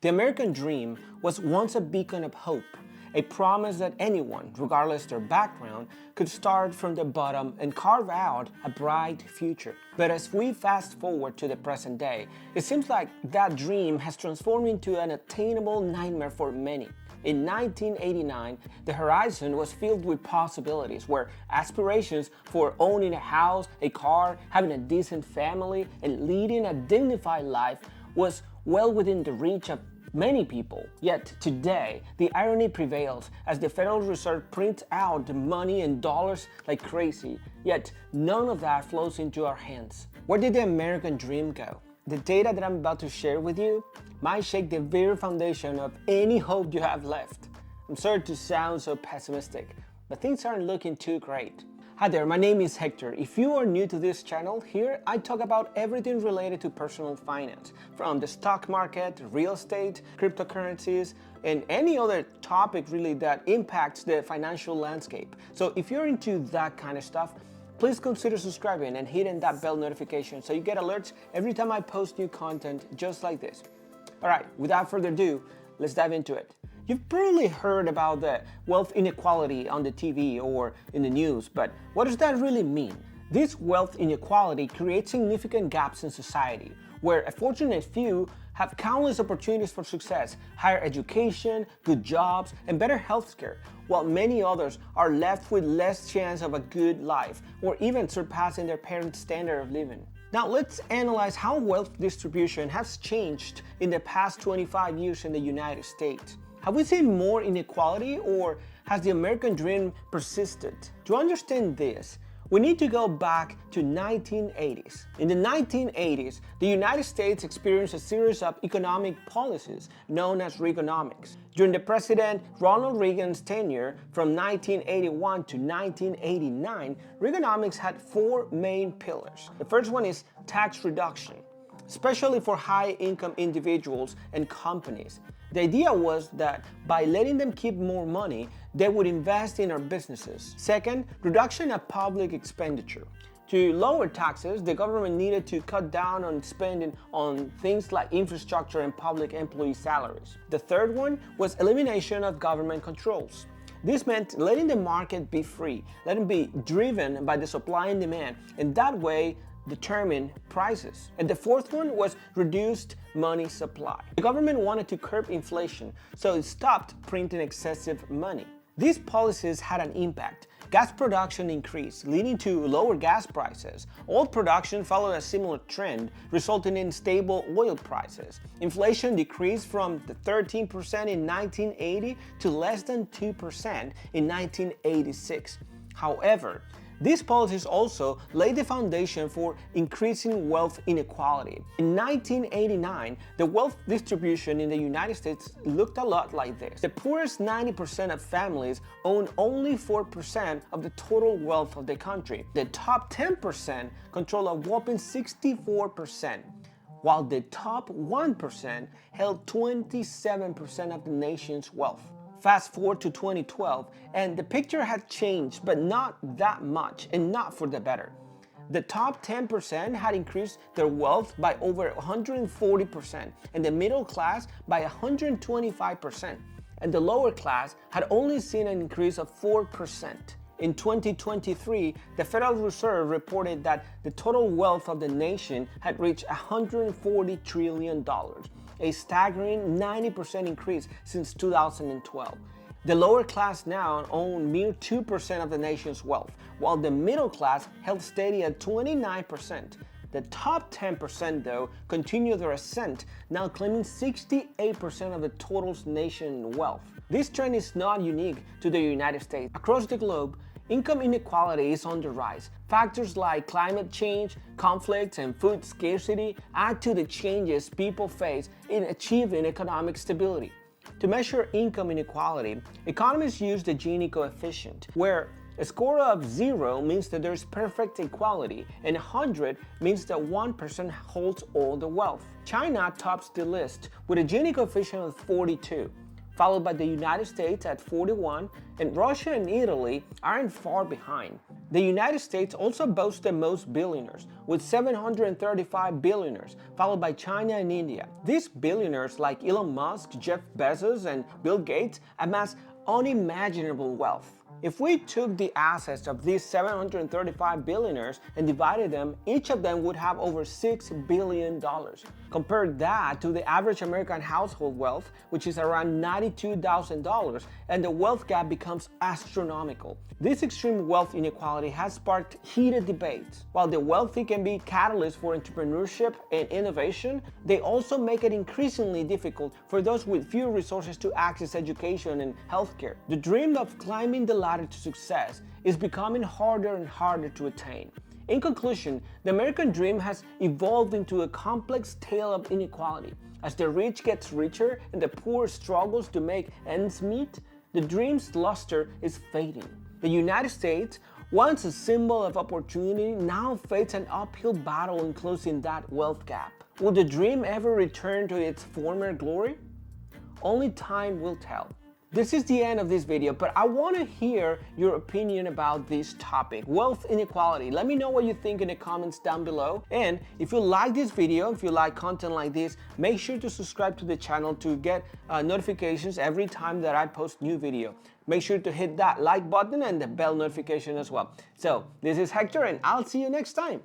The American dream was once a beacon of hope, a promise that anyone, regardless their background, could start from the bottom and carve out a bright future. But as we fast forward to the present day, it seems like that dream has transformed into an attainable nightmare for many. In 1989, the horizon was filled with possibilities where aspirations for owning a house, a car, having a decent family, and leading a dignified life was well within the reach of many people. Yet today, the irony prevails as the Federal Reserve prints out the money and dollars like crazy, yet none of that flows into our hands. Where did the American dream go? The data that I'm about to share with you might shake the very foundation of any hope you have left. I'm sorry to sound so pessimistic, but things aren't looking too great. Hi there, my name is Hector. If you are new to this channel, here I talk about everything related to personal finance, from the stock market, real estate, cryptocurrencies, and any other topic really that impacts the financial landscape. So if you're into that kind of stuff, please consider subscribing and hitting that bell notification so you get alerts every time I post new content just like this. All right, without further ado, let's dive into it. You've probably heard about the wealth inequality on the TV or in the news, but what does that really mean? This wealth inequality creates significant gaps in society, where a fortunate few have countless opportunities for success, higher education, good jobs, and better healthcare, while many others are left with less chance of a good life, or even surpassing their parents' standard of living. Now let's analyze how wealth distribution has changed in the past 25 years in the United States. Have we seen more inequality, or has the American dream persisted? To understand this, we need to go back to 1980s. In the 1980s, the United States experienced a series of economic policies known as Reaganomics. During the President Ronald Reagan's tenure from 1981 to 1989, Reaganomics had four main pillars. The first one is tax reduction, especially for high-income individuals and companies. The idea was that by letting them keep more money, they would invest in our businesses. Second, reduction of public expenditure. To lower taxes, the government needed to cut down on spending on things like infrastructure and public employee salaries. The third one was elimination of government controls. This meant letting the market be free, letting it be driven by the supply and demand, and that way determine prices. And the fourth one was reduced money supply. The government wanted to curb inflation, so it stopped printing excessive money. These policies had an impact. Gas production increased, leading to lower gas prices. Oil production followed a similar trend, resulting in stable oil prices. Inflation decreased from the 13% in 1980 to less than 2% in 1986. However, these policies also laid the foundation for increasing wealth inequality. In 1989, the wealth distribution in the United States looked a lot like this. The poorest 90% of families own only 4% of the total wealth of the country. The top 10% control a whopping 64%, while the top 1% held 27% of the nation's wealth. Fast forward to 2012, and the picture had changed, but not that much, and not for the better. The top 10% had increased their wealth by over 140%, and the middle class by 125%, and the lower class had only seen an increase of 4%. In 2023, the Federal Reserve reported that the total wealth of the nation had reached $140 trillion. A staggering 90% increase since 2012. The lower class now own mere 2% of the nation's wealth, while the middle class held steady at 29%. The top 10% though continue their ascent, now claiming 68% of the total nation's wealth. This trend is not unique to the United States. Across the globe, income inequality is on the rise. Factors like climate change, conflicts, and food scarcity add to the changes people face in achieving economic stability. To measure income inequality, economists use the Gini coefficient, where a score of 0 means that there's perfect equality, and 100 means that 1% holds all the wealth. China tops the list with a Gini coefficient of 42, followed by the United States at 41, and Russia and Italy aren't far behind. The United States also boasts the most billionaires, with 735 billionaires, followed by China and India. These billionaires, like Elon Musk, Jeff Bezos, and Bill Gates, amass unimaginable wealth. If we took the assets of these 735 billionaires and divided them, each of them would have over $6 billion. Compare that to the average American household wealth, which is around $92,000, and the wealth gap becomes astronomical. This extreme wealth inequality has sparked heated debates. While the wealthy can be catalysts for entrepreneurship and innovation, they also make it increasingly difficult for those with few resources to access education and healthcare. The dream of climbing the ladder to success is becoming harder and harder to attain. In conclusion, the American dream has evolved into a complex tale of inequality. As the rich gets richer and the poor struggles to make ends meet, the dream's luster is fading. The United States, once a symbol of opportunity, now faces an uphill battle in closing that wealth gap. Will the dream ever return to its former glory? Only time will tell. This is the end of this video, but I want to hear your opinion about this topic, wealth inequality. Let me know what you think in the comments down below. And if you like this video, if you like content like this, make sure to subscribe to the channel to get notifications every time that I post new video. Make sure to hit that like button and the bell notification as well. So this is Hector, and I'll see you next time.